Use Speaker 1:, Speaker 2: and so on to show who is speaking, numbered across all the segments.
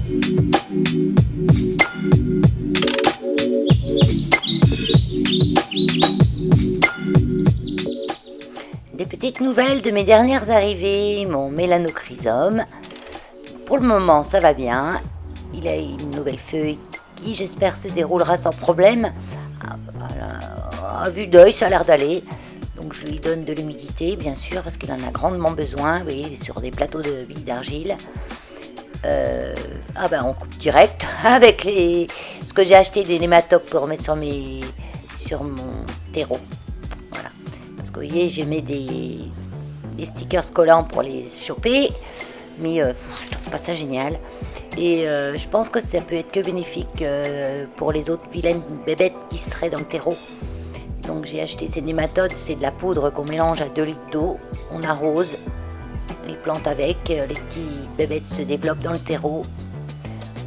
Speaker 1: Des petites nouvelles de mes dernières arrivées, mon mélanochrysome. Pour le moment, ça va bien. Il a une nouvelle feuille qui, j'espère, se déroulera sans problème. À vue d'œil, ça a l'air d'aller. Donc je lui donne de l'humidité, bien sûr, parce qu'il en a grandement besoin. Vous voyez, il est sur des plateaux de billes d'argile. On coupe direct avec ce que j'ai acheté, des nématodes pour mettre sur mon terreau. Voilà. Parce que vous voyez, j'ai mis des stickers collants pour les choper, mais je trouve pas ça génial. Et je pense que ça peut être que bénéfique pour les autres vilaines bébêtes qui seraient dans le terreau. Donc j'ai acheté ces nématodes, c'est de la poudre qu'on mélange à 2 litres d'eau, on arrose les plantes avec, les petits bébêtes se développent dans le terreau.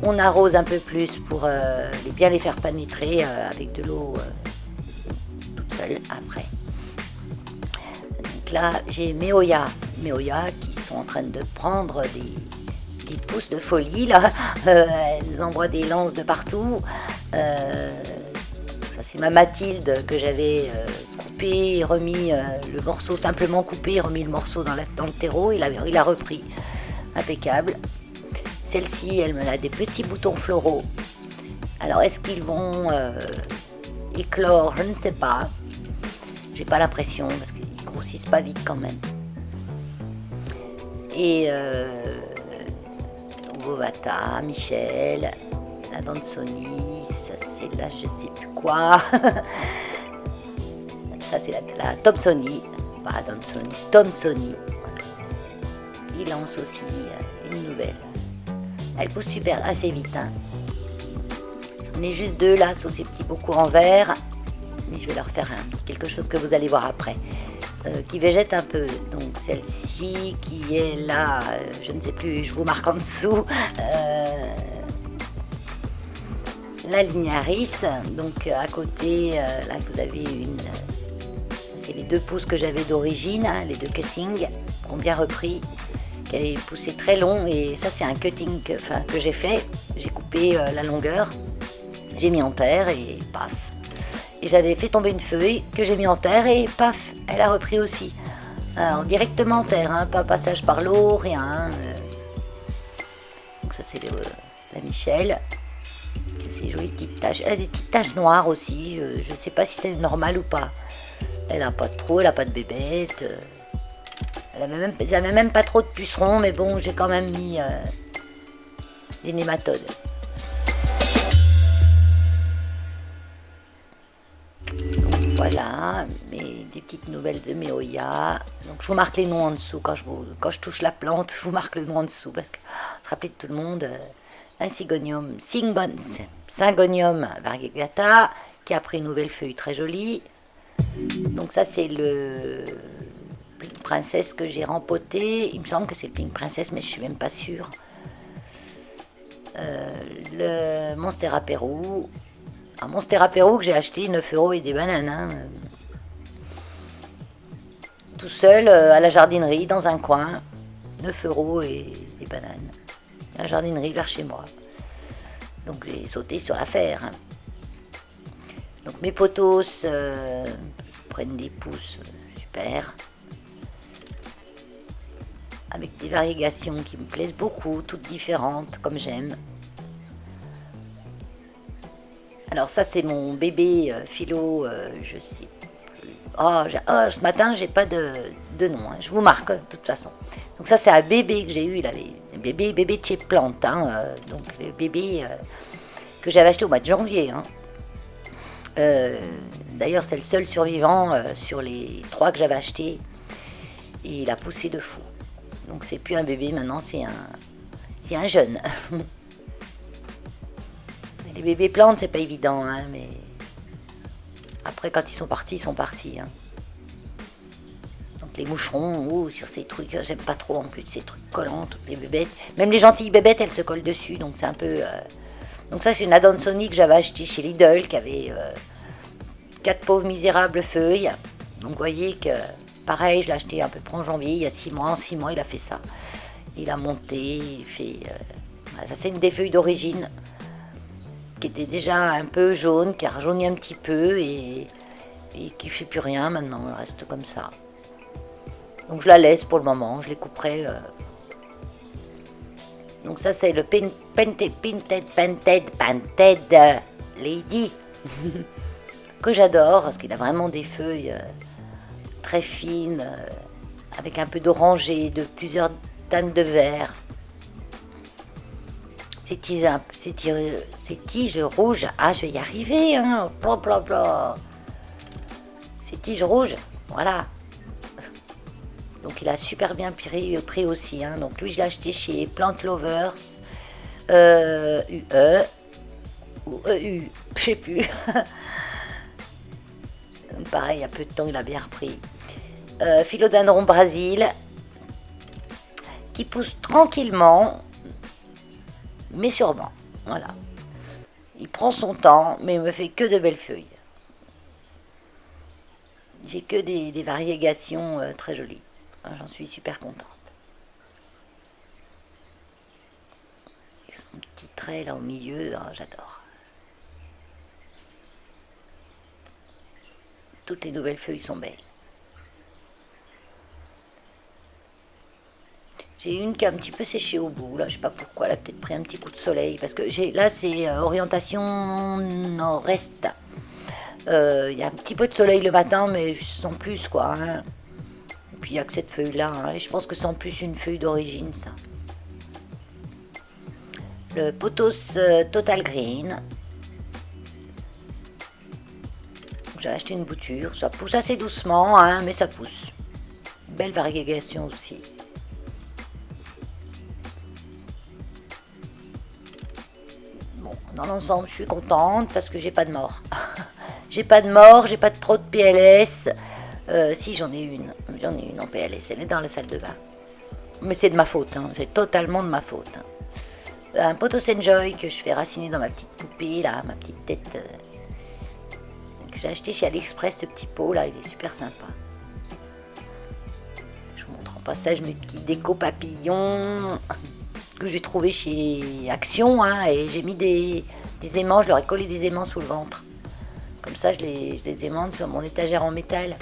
Speaker 1: On arrose un peu plus pour bien les faire pénétrer avec de l'eau toute seule après. Donc là j'ai mes Oyas qui sont en train de prendre des pousses de folie là. Elles envoient des lances de partout. Ça c'est ma Mathilde que j'avais coupé, remis le morceau simplement coupé, remis le morceau dans le terreau, il a repris, impeccable. Celle-ci, elle me a des petits boutons floraux. Alors est-ce qu'ils vont éclore? Je ne sais pas. J'ai pas l'impression parce qu'ils grossissent pas vite quand même. Et Bovata, Michel, la Dansoni, ça c'est là je sais plus quoi. Ça c'est la Thomsoni, pas Dansoni, Thomsoni. Il lance aussi une nouvelle. Elle pousse assez vite. Hein. On est juste deux là sur ces petits beaux courants verts. Mais je vais leur faire quelque chose que vous allez voir après. Qui végète un peu. Donc celle-ci qui est là, je ne sais plus, je vous marque en dessous. La Lignaris. Donc à côté, là vous avez c'est les 2 pousses que j'avais d'origine, hein, les 2 cuttings, qui ont bien repris. Qui avait poussé très long et ça c'est un cutting que j'ai fait. J'ai coupé la longueur, j'ai mis en terre et paf. Et j'avais fait tomber une feuille que j'ai mis en terre et paf, elle a repris aussi. Alors directement en terre, hein, pas passage par l'eau, rien. Donc ça c'est la Michel. Ces jolies petites taches. Elle a des petites taches noires aussi, je ne sais pas si c'est normal ou pas. Elle n'a pas de trou, elle n'a pas de bébête. Elle n'avait même pas trop de pucerons, mais bon, j'ai quand même mis des nématodes. Donc voilà, des petites nouvelles de mes Oyas. Donc je vous marque les noms en dessous quand je touche la plante, je vous marque le nom en dessous parce que se rappeler de tout le monde. Un Syngonium variegata qui a pris une nouvelle feuille très jolie. Donc ça c'est le Pink Princess que j'ai rempoté. Il me semble que c'est le Pink Princess, mais je suis même pas sûre. Le Monstera Pérou. Un Monstera Pérou que j'ai acheté 9 € et des bananes. Hein. Tout seul à la jardinerie, dans un coin. 9 € et des bananes. La jardinerie vers chez moi. Donc j'ai sauté sur l'affaire. Hein. Donc mes potos prennent des pousses super. Avec des variégations qui me plaisent beaucoup, toutes différentes, comme j'aime. Alors ça, c'est mon bébé philo, je sais plus. Ce matin, j'ai pas de nom, hein. Je vous marque, de toute façon. Donc ça, c'est un bébé que j'ai eu, il avait un bébé de chez Plante, hein, donc le bébé que j'avais acheté au mois de janvier. Hein. D'ailleurs, c'est le seul survivant sur les 3 que j'avais achetés. Et il a poussé de fou. Donc c'est plus un bébé, maintenant c'est un jeune. Les bébés plantes, c'est pas évident, hein, mais après quand ils sont partis, Hein. Donc les moucherons, sur ces trucs, j'aime pas trop en plus ces trucs collants, toutes les bébêtes. Même les gentilles bébêtes, elles se collent dessus, donc c'est un peu... Donc ça c'est une Adansoni que j'avais acheté chez Lidl, qui avait 4 pauvres misérables feuilles. Donc vous voyez que... Pareil, je l'ai acheté à peu près en janvier, il y a 6 mois. En 6 mois, il a fait ça. Il a monté, il fait... Ça c'est une des feuilles d'origine qui était déjà un peu jaune, qui a rajeuni un petit peu et qui fait plus rien maintenant, elle reste comme ça. Donc je la laisse pour le moment, je les couperai. Donc ça c'est le Painted Lady que j'adore parce qu'il a vraiment des feuilles très fines avec un peu d'orangé, de plusieurs teintes de vert. Ces tiges rouges, ah je vais y arriver, hein, bla. Ces tiges rouges, voilà. Donc il a super bien pris aussi, hein. Donc lui je l'ai acheté chez Plant Lovers, UE, ou EU, je sais plus. Pareil, il y a peu de temps il a bien repris. Philodendron Brésil, qui pousse tranquillement, mais sûrement, voilà. Il prend son temps, mais il me fait que de belles feuilles. J'ai que des variégations très jolies. J'en suis super contente. Et son petit trait là au milieu, hein, j'adore. Toutes les nouvelles feuilles sont belles. J'ai une qui a un petit peu séché au bout, là, je sais pas pourquoi, elle a peut-être pris un petit coup de soleil, parce que là c'est orientation nord-est. Il y a un petit peu de soleil le matin, mais sans plus quoi. Hein. Et puis il n'y a que cette feuille là, hein, et je pense que c'est en plus une feuille d'origine ça. Le Pothos Total Green. J'ai acheté une bouture, ça pousse assez doucement, hein, mais ça pousse. Belle variégation aussi. Dans l'ensemble, je suis contente parce que j'ai pas de mort. J'ai pas de mort, j'ai pas trop de PLS. Si, j'en ai une en PLS, elle est dans la salle de bain. Mais c'est de ma faute, hein. C'est totalement de ma faute. Hein. Un Pothos Enjoy que je fais raciner dans ma petite poupée, là, ma petite tête. Que j'ai acheté chez AliExpress, ce petit pot, là, il est super sympa. Je vous montre en passage mes petits déco papillons que j'ai trouvé chez Action, hein, et j'ai mis des aimants, je leur ai collé des aimants sous le ventre. Comme ça, je les aimante sur mon étagère en métal.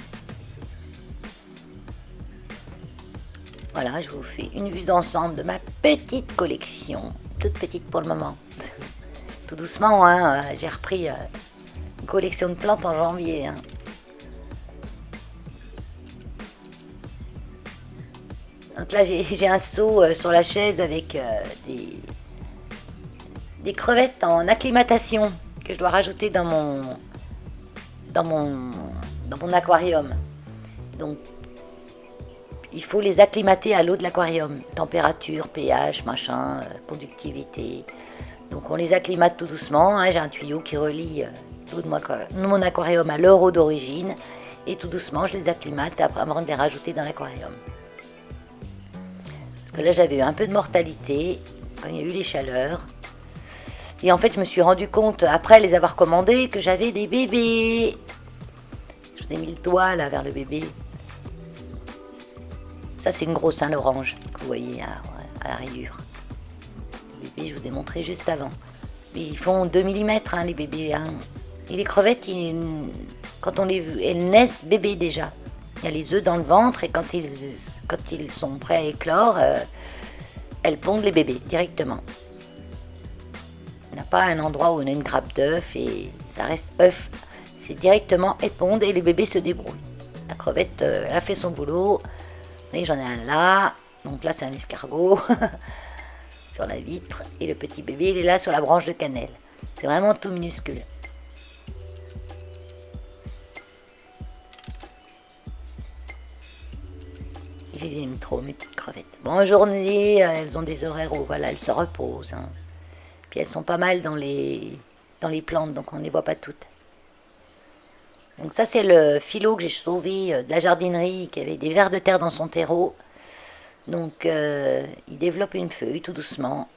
Speaker 1: Voilà, je vous fais une vue d'ensemble de ma petite collection, toute petite pour le moment. Tout doucement, hein, j'ai repris une collection de plantes en janvier. Hein. Donc là, j'ai un seau sur la chaise avec des crevettes en acclimatation que je dois rajouter dans mon aquarium. Donc, il faut les acclimater à l'eau de l'aquarium. Température, pH, machin, conductivité. Donc, on les acclimate tout doucement. Hein. J'ai un tuyau qui relie l'eau de mon aquarium à leur eau d'origine. Et tout doucement, je les acclimate avant de les rajouter dans l'aquarium. Parce que là, j'avais eu un peu de mortalité quand il y a eu les chaleurs. Et en fait, je me suis rendu compte, après les avoir commandés, que j'avais des bébés. Je vous ai mis le doigt là vers le bébé. Ça, c'est une grosse, hein, l'orange, que vous voyez à la rayure. Les bébés, je vous ai montré juste avant. Mais ils font 2 mm, hein, les bébés. Hein. Et les crevettes, quand elles naissent bébés déjà. Il y a les œufs dans le ventre et quand ils sont prêts à éclore, elles pondent les bébés directement. Il n'y a pas un endroit où on a une grappe d'œufs et ça reste œuf. C'est directement, elles pondent et les bébés se débrouillent. La crevette, elle a fait son boulot. Vous voyez, j'en ai un là. Donc là, c'est un escargot sur la vitre. Et le petit bébé, il est là sur la branche de cannelle. C'est vraiment tout minuscule. Je les aime trop, mes petites crevettes. Bon, en journée, elles ont des horaires où voilà, elles se reposent. Hein. Puis elles sont pas mal dans les plantes, donc on ne les voit pas toutes. Donc ça, c'est le philo que j'ai sauvé de la jardinerie, qui avait des vers de terre dans son terreau. Donc, il développe une feuille tout doucement.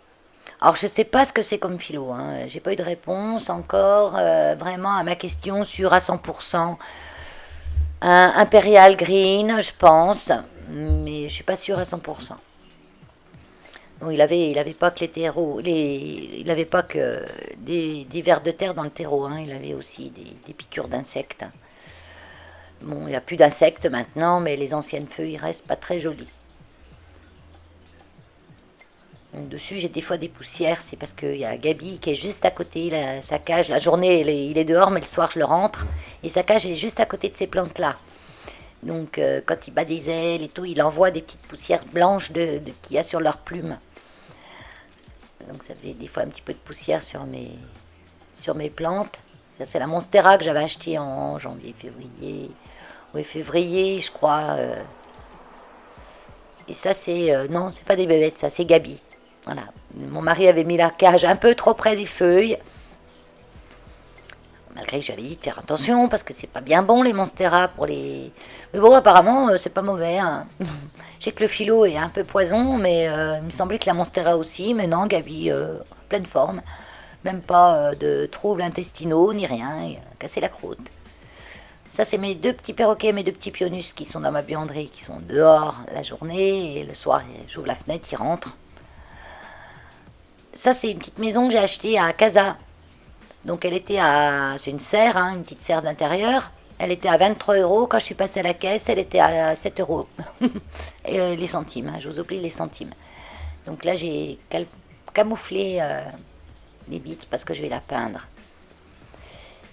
Speaker 1: Alors, je ne sais pas ce que c'est comme philo. Hein. J'ai pas eu de réponse encore vraiment à ma question sur à 100%. Un Imperial Green, je pense. Mais je suis pas sûre à 100%. Bon, il avait pas que les terreaux, il avait pas que des vers de terre dans le terreau, hein, il avait aussi des piqûres d'insectes. Bon, il n'y a plus d'insectes maintenant, mais les anciennes feuilles restent pas très jolies. Donc, dessus, j'ai des fois des poussières, c'est parce qu'il y a Gabi qui est juste à côté, sa cage. La journée, il est dehors, mais le soir, je le rentre. Et sa cage est juste à côté de ces plantes-là. Donc, quand il bat des ailes et tout, il envoie des petites poussières blanches qu'il y a sur leurs plumes. Donc, ça fait des fois un petit peu de poussière sur mes plantes. Ça, c'est la Monstera que j'avais achetée en janvier, février. Oui, février, je crois. Et ça, non, c'est pas des bébêtes, ça, c'est Gabi. Voilà. Mon mari avait mis la cage un peu trop près des feuilles. Malgré que j'avais dit de faire attention, parce que c'est pas bien bon les Monstera pour les. Mais bon, apparemment, c'est pas mauvais. Hein. Je sais que le philo est un peu poison, mais il me semblait que la Monstera aussi. Mais non, Gabi, pleine forme. Même pas de troubles intestinaux, ni rien. Il a cassé la croûte. Ça, c'est mes deux petits perroquets, mes deux petits pionus qui sont dans ma buanderie, qui sont dehors la journée. Et le soir, j'ouvre la fenêtre, ils rentrent. Ça, c'est une petite maison que j'ai achetée à Casa. Donc, c'est une serre, hein, une petite serre d'intérieur. Elle était à 23 €. Quand je suis passée à la caisse, elle était à 7 €. Et les centimes, hein, je vous oublie les centimes. Donc là, j'ai camouflé les bits parce que je vais la peindre.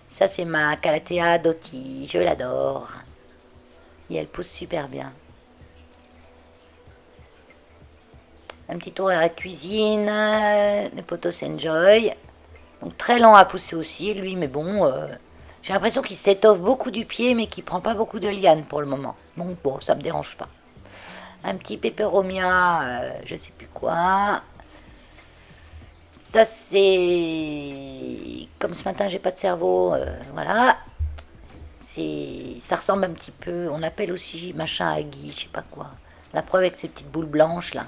Speaker 1: Ça, c'est ma Calathea Dotti. Je l'adore. Et elle pousse super bien. Un petit tour à la cuisine. Le potos Enjoy. Donc très lent à pousser aussi, lui, mais bon, j'ai l'impression qu'il s'étoffe beaucoup du pied, mais qu'il prend pas beaucoup de lianes pour le moment. Donc bon, ça me dérange pas. Un petit peperomia, je sais plus quoi. Ça c'est comme ce matin j'ai pas de cerveau, voilà. Ça ressemble un petit peu, on appelle aussi machin à Guy, je sais pas quoi. La preuve avec ces petites boules blanches là.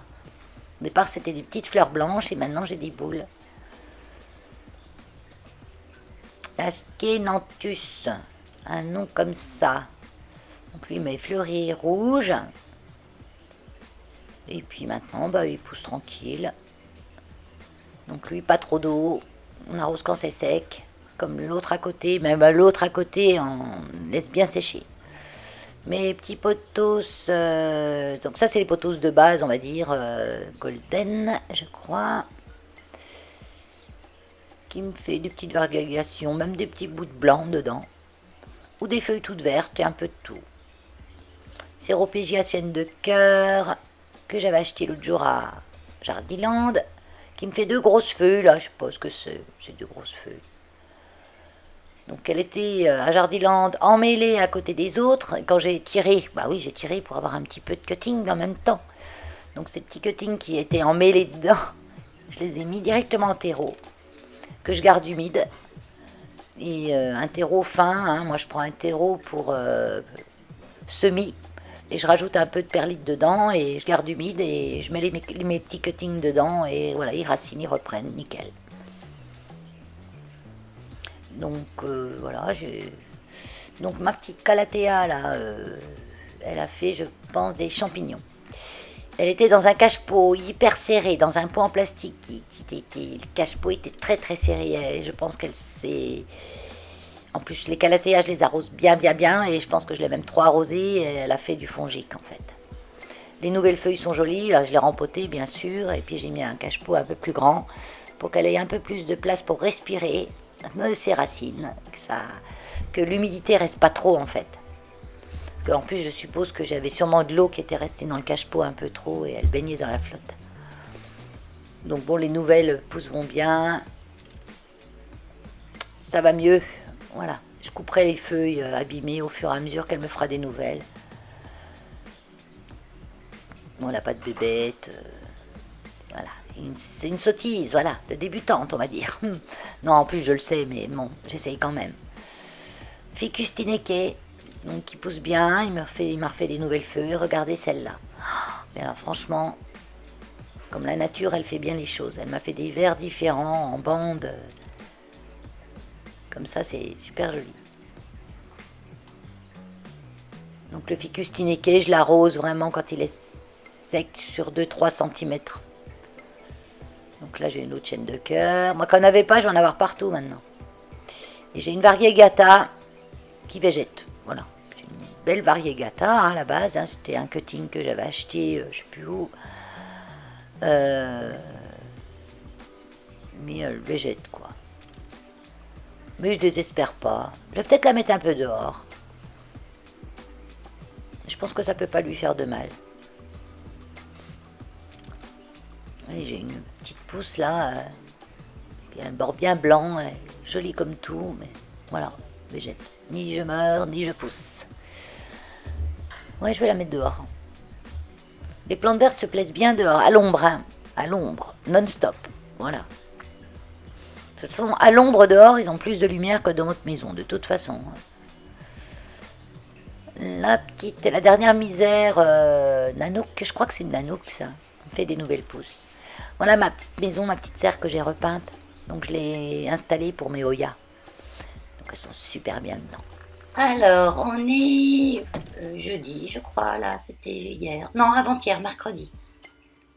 Speaker 1: Au départ c'était des petites fleurs blanches et maintenant j'ai des boules. Askenanthus, un nom comme ça. Donc lui, il fleuri rouge. Et puis maintenant, il pousse tranquille. Donc lui, pas trop d'eau. On arrose quand c'est sec. Comme l'autre à côté. Même l'autre à côté, on laisse bien sécher. Mes petits potos. Donc ça, c'est les potos de base, on va dire. Golden, je crois. Qui me fait des petites variations, même des petits bouts de blanc dedans, ou des feuilles toutes vertes et un peu de tout. Séropégia sienne de cœur, que j'avais acheté l'autre jour à Jardiland, qui me fait deux grosses feuilles, là, je sais pas ce que c'est deux grosses feuilles. Donc elle était à Jardiland emmêlée à côté des autres, et quand j'ai tiré, oui j'ai tiré pour avoir un petit peu de cutting en même temps. Donc ces petits cuttings qui étaient emmêlés dedans, je les ai mis directement en terreau. Que je garde humide et un terreau fin, hein, moi je prends un terreau pour semis et je rajoute un peu de perlite dedans et je garde humide et je mets mes petits cuttings dedans et voilà, ils racinent, ils reprennent, nickel. Donc voilà, donc ma petite Calathea là, elle a fait je pense des champignons. Elle était dans un cache-pot hyper serré, dans un pot en plastique. Le cache-pot était très très serré. Je pense qu'elle s'est... En plus, les Calathea, je les arrose bien bien bien. Et je pense que je l'ai même trop arrosée. Elle a fait du fongique en fait. Les nouvelles feuilles sont jolies. Là, je l'ai rempotée bien sûr. Et puis j'ai mis un cache-pot un peu plus grand pour qu'elle ait un peu plus de place pour respirer ses racines. Que l'humidité reste pas trop en fait. En plus, je suppose que j'avais sûrement de l'eau qui était restée dans le cache-pot un peu trop et elle baignait dans la flotte. Donc bon, les nouvelles pousseront bien. Ça va mieux. Voilà. Je couperai les feuilles abîmées au fur et à mesure qu'elle me fera des nouvelles. Bon, elle n'a pas de bébête. Voilà. C'est une sottise, voilà, de débutante, on va dire. Non, en plus, je le sais, mais bon, j'essaye quand même. Ficus tineke. Donc qui pousse bien, il m'a refait des nouvelles feuilles, regardez celle-là. Mais alors franchement, comme la nature, elle fait bien les choses. Elle m'a fait des verres différents en bandes. Comme ça, c'est super joli. Donc le ficus tineke, je l'arrose vraiment quand il est sec sur 2-3 cm. Donc là, j'ai une autre chaîne de cœur. Moi, quand on n'avait pas, je vais en avoir partout maintenant. Et j'ai une variegata qui végète. Voilà. J'ai une belle variegata hein, à la base. Hein. C'était un cutting que j'avais acheté, je sais plus où. Mais elle végète, quoi. Mais je désespère pas. Je vais peut-être la mettre un peu dehors. Je pense que ça peut pas lui faire de mal. Allez, j'ai une petite pousse là, qui a un bord bien blanc, jolie comme tout, mais voilà, végète. Ni je meurs, ni je pousse. Ouais, je vais la mettre dehors. Les plantes vertes se plaisent bien dehors, à l'ombre, hein, à l'ombre, non-stop, voilà. De toute façon, à l'ombre dehors, ils ont plus de lumière que dans votre maison, de toute façon. La dernière misère, Nanook, je crois que c'est une Nanook ça, on fait des nouvelles pousses. Voilà ma petite maison, ma petite serre que j'ai repeinte. Donc je l'ai installée pour mes Oyas. Donc elles sont super bien dedans. Alors, on est jeudi, je crois, là, c'était hier. Non, avant-hier, mercredi.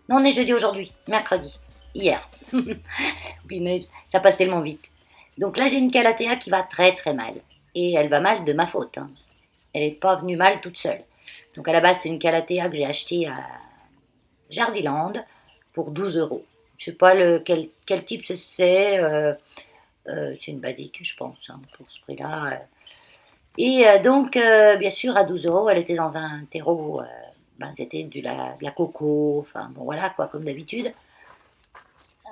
Speaker 1: Non, on est jeudi aujourd'hui, mercredi, hier. Punaise, ça passe tellement vite. Donc là, j'ai une calathea qui va très très mal. Et elle va mal de ma faute. Hein. Elle n'est pas venue mal toute seule. Donc à la base, c'est une calathea que j'ai achetée à Jardiland pour 12 euros. Je sais pas quel type c'est. C'est une basique, je pense, hein, pour ce prix-là. Et donc, bien sûr, à 12 euros, elle était dans un terreau. C'était de la coco. Enfin, bon, voilà, quoi, comme d'habitude.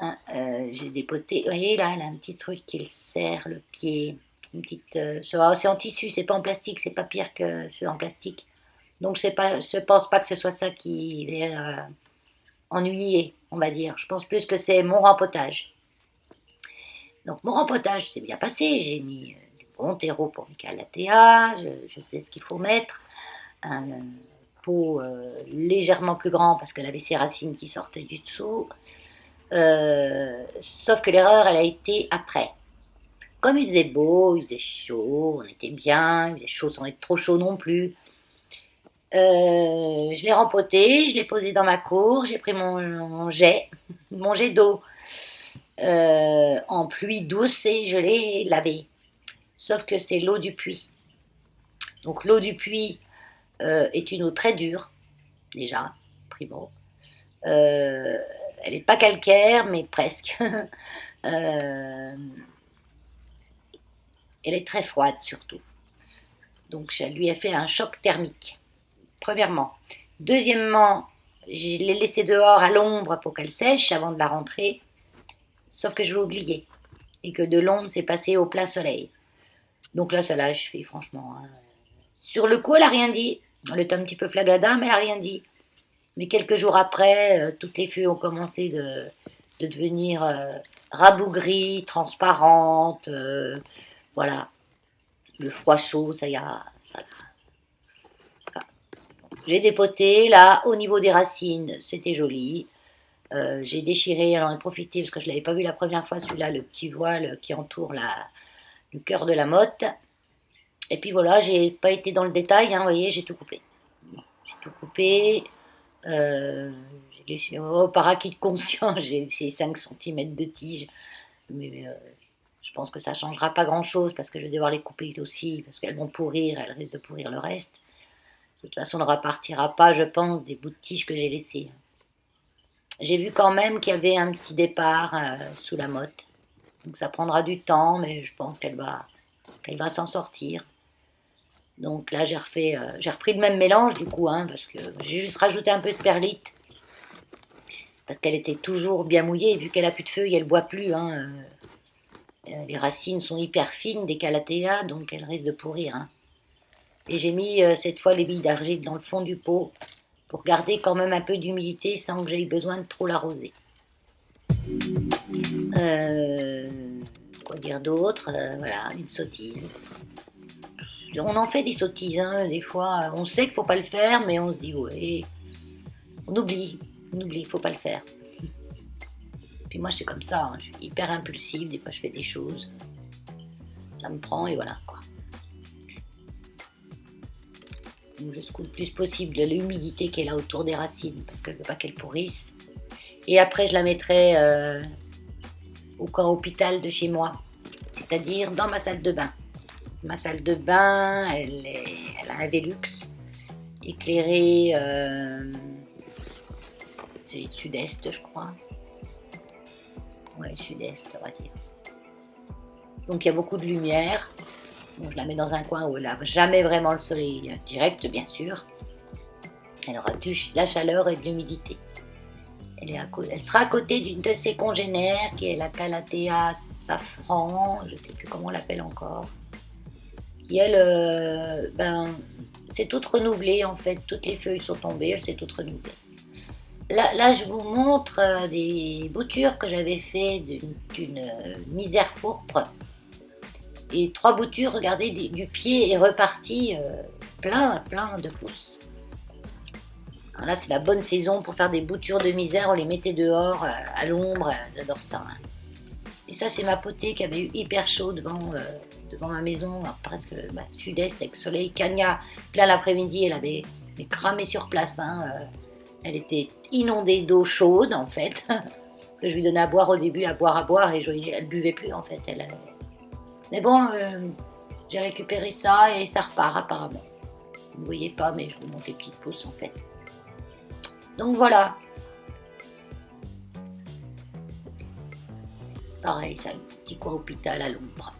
Speaker 1: Hein, j'ai dépoté. Vous voyez, là, elle a un petit truc qui le serre le pied. Une petite. C'est en tissu, c'est pas en plastique, c'est pas pire que c'est en plastique. Donc, je pense pas que ce soit ça qui est ennuyé, on va dire. Je pense plus que c'est mon rempotage. Donc mon rempotage s'est bien passé. J'ai mis du bon terreau pour mes calathea. Je sais ce qu'il faut mettre. Un pot légèrement plus grand parce qu'elle avait ses racines qui sortaient du dessous. Sauf que l'erreur, elle a été après. Comme il faisait beau, il faisait chaud, on était bien, il faisait chaud sans être trop chaud non plus. Je l'ai rempoté, je l'ai posé dans ma cour, j'ai pris mon jet d'eau en pluie douce et je l'ai lavé. Sauf que c'est l'eau du puits. Donc l'eau du puits est une eau très dure, déjà, primo. Elle n'est pas calcaire, mais presque. Elle est très froide surtout. Donc ça lui a fait un choc thermique, premièrement. Deuxièmement, je l'ai laissée dehors à l'ombre pour qu'elle sèche avant de la rentrer. Sauf que je l'ai oublié. Et que de l'ombre, c'est passé au plein soleil. Donc là, ça l'a achevé, franchement. Hein. Sur le coup, elle n'a rien dit. Elle était un petit peu flagada, mais elle n'a rien dit. Mais quelques jours après, toutes les feuilles ont commencé de devenir rabougries, transparentes. Voilà. Le froid chaud, ça y a. J'ai dépoté, là, au niveau des racines, c'était joli. J'ai déchiré, alors j'en ai profité parce que je ne l'avais pas vu la première fois, celui-là, le petit voile qui entoure le cœur de la motte. Et puis voilà, j'ai pas été dans le détail, hein, vous voyez, j'ai tout coupé. J'ai tout coupé. J'ai laissé, par acquis de conscience, j'ai laissé 5 cm de tige. Mais je pense que ça ne changera pas grand-chose parce que je vais devoir les couper aussi, parce qu'elles vont pourrir, elles risquent de pourrir le reste. De toute façon, on ne repartira pas, je pense, des bouts de tige que j'ai laissés. J'ai vu quand même qu'il y avait un petit départ sous la motte. Donc ça prendra du temps, mais je pense qu'elle va s'en sortir. Donc là, j'ai repris le même mélange du coup, hein, parce que j'ai juste rajouté un peu de perlite. Parce qu'elle était toujours bien mouillée, et vu qu'elle a plus de feuilles, elle ne boit plus. Hein, les racines sont hyper fines des calathea, donc elles risquent de pourrir. Hein. Et j'ai mis cette fois les billes d'argile dans le fond du pot pour garder quand même un peu d'humidité sans que j'aie besoin de trop l'arroser. Quoi dire d'autre voilà, une sottise. On en fait des sottises, hein, des fois. On sait qu'il ne faut pas le faire, mais on se dit, ouais. On oublie, il ne faut pas le faire. Puis moi, je suis comme ça, hein, je suis hyper impulsive. Des fois, je fais des choses. Ça me prend et voilà, quoi. Donc, je secoue le plus possible de l'humidité qu'elle a autour des racines, parce que je ne veux pas qu'elle pourrisse. Et après, je la mettrai au corps hôpital de chez moi, c'est-à-dire dans ma salle de bain. Ma salle de bain, elle a un Velux éclairé, c'est sud-est, je crois. Ouais, sud-est, on va dire. Donc il y a beaucoup de lumière. Donc, je la mets dans un coin où elle n'a jamais vraiment le soleil direct, bien sûr. Elle aura de la chaleur et de l'humidité. Elle sera à côté d'une de ses congénères qui est la Calathea safran, je ne sais plus comment on l'appelle encore. Qui elle, c'est toute renouvelée en fait, toutes les feuilles sont tombées, elle s'est toute renouvelée. Là, je vous montre des boutures que j'avais fait d'une misère pourpre. Et 3 boutures, regardez, du pied est reparti plein de pousses. Alors là, c'est la bonne saison pour faire des boutures de misère. On les mettait dehors, à l'ombre. J'adore ça. Hein. Et ça, c'est ma potée qui avait eu hyper chaud devant ma maison, presque sud-est, avec le soleil. Cagna, plein l'après-midi, elle avait cramé sur place. Hein. Elle était inondée d'eau chaude, en fait. Que je lui donnais à boire au début, à boire. Et elle buvait plus, en fait. Mais bon, j'ai récupéré ça et ça repart, apparemment. Vous ne voyez pas, mais je vous montre les petites pousses, en fait. Donc voilà. Pareil, ça, un petit coin hôpital à l'ombre.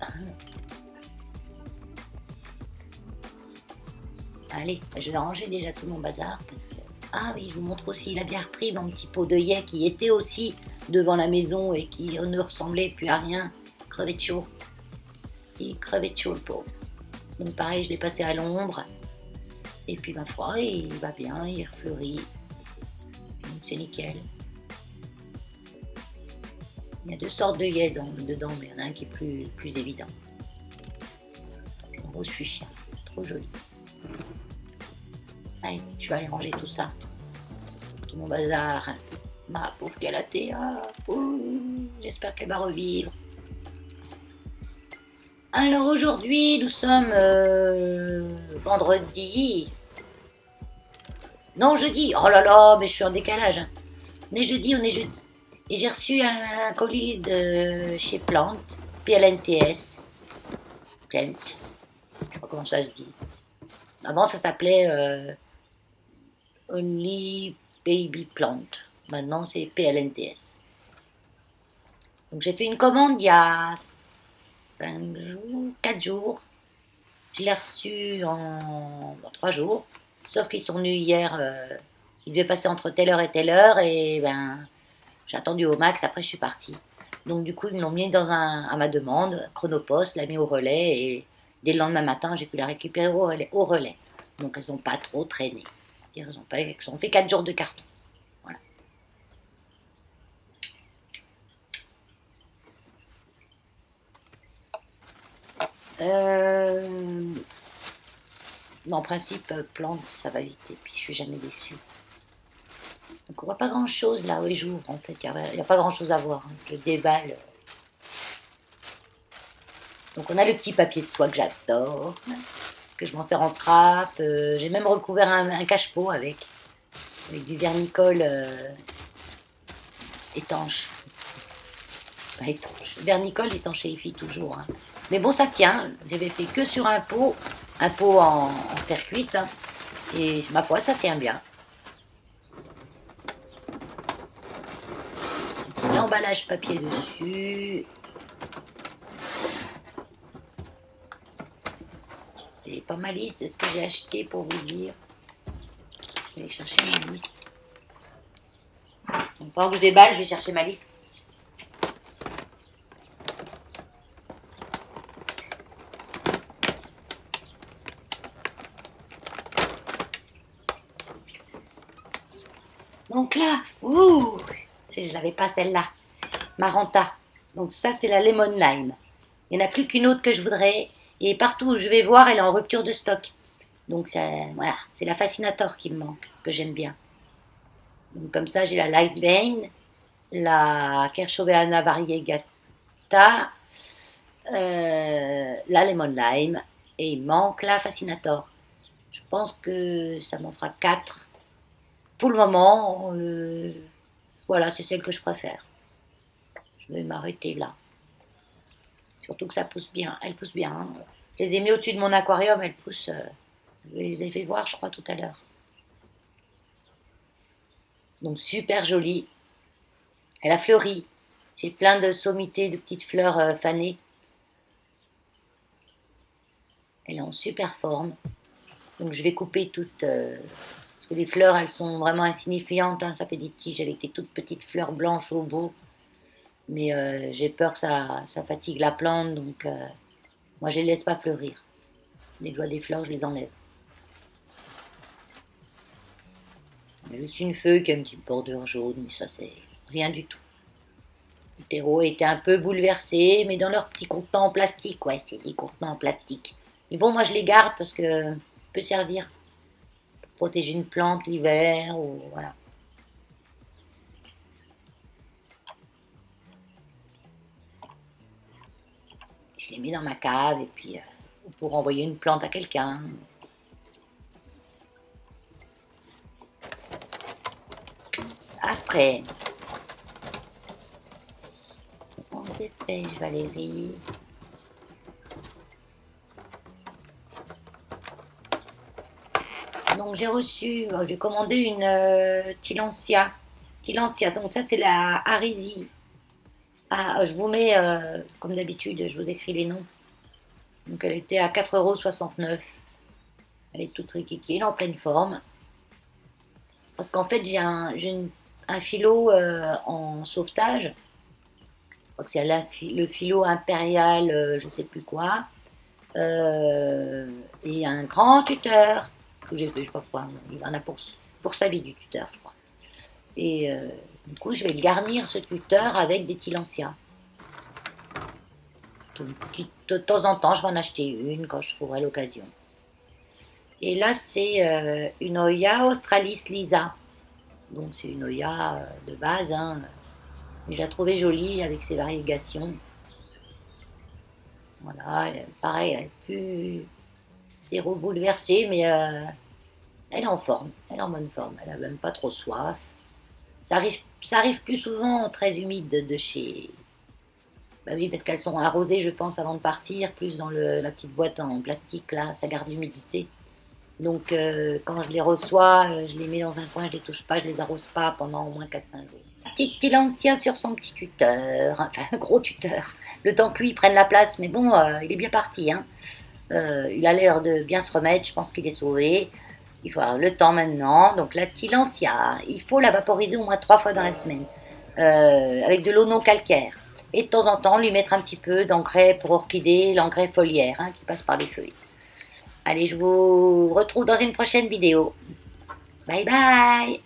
Speaker 1: Allez, je vais ranger déjà tout mon bazar parce que... Ah oui, je vous montre aussi, il a bien repris mon petit pot d'œillet qui était aussi devant la maison et qui ne ressemblait plus à rien. Crevait de chaud. Il crevait de chaud le pauvre. Donc pareil, je l'ai passé à l'ombre. Et puis ma foi, il va bien, il refleurit. C'est nickel. Il y a 2 sortes d'œillets dedans, mais il y en a un qui est plus évident. C'est une rose fuchsia, trop joli. Allez, je vais aller ranger tout ça. Tout mon bazar. Ma pauvre Calathea. J'espère qu'elle va revivre. Alors aujourd'hui, nous sommes vendredi. Non, jeudi. Oh là là, mais je suis en décalage. Hein. On est jeudi. Et j'ai reçu un colis de chez Plante, PLNTS. Plant. Je sais pas comment ça se dit. Avant, ça s'appelait Only Baby Plant. Maintenant, c'est PLNTS. Donc, j'ai fait une commande il y a 4 jours. Je l'ai reçu en 3 jours. Sauf qu'ils sont venus hier. Ils devaient passer entre telle heure et telle heure. Et j'ai attendu au max. Après, je suis partie. Donc, du coup, ils me l'ont mis à ma demande. Chronopost l'a mis au relais. Et dès le lendemain matin, j'ai pu la récupérer au relais. Donc, elles n'ont pas trop traîné. Elles ont fait 4 jours de carton. Voilà. En principe, Plante, ça va vite. Et puis, je suis jamais déçue. Donc, on voit pas grand-chose là où ils j'ouvre. En fait, il n'y a pas grand-chose à voir. Hein. Je déballe. Donc, on a le petit papier de soie que j'adore. Que je m'en sers en scrap. J'ai même recouvert un cache-pot avec du vernicole étanche. Pas étanche. Vernicole étanchéifie toujours. Hein. Mais bon, ça tient. J'avais fait que sur un pot en terre cuite. Hein. Et ma foi, ça tient bien. L'emballage papier dessus. J'ai pas ma liste de ce que j'ai acheté pour vous dire. Je vais aller chercher ma liste. Donc, pendant que je déballe, je vais chercher ma liste. Donc là, je l'avais pas celle-là. Maranta. Donc ça, c'est la Lemon Lime. Il n'y en a plus qu'une autre que je voudrais. Et partout où je vais voir, elle est en rupture de stock. Donc voilà, c'est la Fascinator qui me manque, que j'aime bien. Donc comme ça, j'ai la Light Vein, la Kershoveana Variegata, la Lemon Lime, et il manque la Fascinator. Je pense que ça m'en fera 4. Pour le moment, Voilà, c'est celle que je préfère. Je vais m'arrêter là. Surtout que ça pousse bien, elle pousse bien, hein. Je les ai mis au-dessus de mon aquarium, elles poussent. Je les ai fait voir, je crois, tout à l'heure. Donc super jolie. Elle a fleuri. J'ai plein de sommités, de petites fleurs fanées. Elle est en super forme. Donc je vais couper toutes. Parce que les fleurs, elles sont vraiment insignifiantes, hein. Ça fait des tiges avec des toutes petites fleurs blanches au bout. Mais j'ai peur que ça fatigue la plante, donc moi je les laisse pas fleurir. Dès que je vois des fleurs, je les enlève. Il y a juste une feuille qui a une petite bordure jaune, mais ça c'est rien du tout. Le terreau a été un peu bouleversé, mais dans leurs petits contenants en plastique, ouais, c'est des contenants en plastique. Mais bon, moi je les garde parce que ça peut servir pour protéger une plante l'hiver, ou voilà. Je les mets dans ma cave et puis pour envoyer une plante à quelqu'un. Après, on se dépêche Valérie. Donc j'ai commandé une Tilancia. Tilancia, donc ça c'est la Arisie. Ah, je vous mets, comme d'habitude, je vous écris les noms. Donc elle était à 4,69 €. Elle est toute riquiquée, elle est en pleine forme. Parce qu'en fait, un philo en sauvetage. Je crois que c'est le philo impérial, je ne sais plus quoi. Et un grand tuteur. Que j'ai fait, je sais pas quoi. Il en a pour sa vie du tuteur, je crois. Et du coup, je vais le garnir, ce tuteur, avec des tilancias. De temps en temps, je vais en acheter une quand je trouverai l'occasion. Et là, c'est une Oya Australis Lisa. Donc, c'est une Oya de base, hein. Mais je la trouvais jolie avec ses variegations. Voilà, pareil, elle est plus zéro bouleversée, mais elle est en forme. Elle est en bonne forme. Elle n'a même pas trop soif. Ça arrive plus souvent très humide de chez. Bah oui, parce qu'elles sont arrosées, je pense, avant de partir, plus dans la petite boîte en plastique, là, ça garde l'humidité. Donc, quand je les reçois, je les mets dans un coin, je les touche pas, je les arrose pas pendant au moins 4-5 jours. Petit Tilancia sur son petit tuteur, enfin, un gros tuteur. Le temps que lui prenne la place, mais bon, il est bien parti, hein. Il a l'air de bien se remettre, je pense qu'il est sauvé. Il faut avoir le temps maintenant. Donc, la Tilancia, il faut la vaporiser au moins 3 fois dans la semaine, avec de l'eau non calcaire. Et de temps en temps, lui mettre un petit peu d'engrais pour orchidée, l'engrais foliaire, hein, qui passe par les feuilles. Allez, je vous retrouve dans une prochaine vidéo. Bye bye!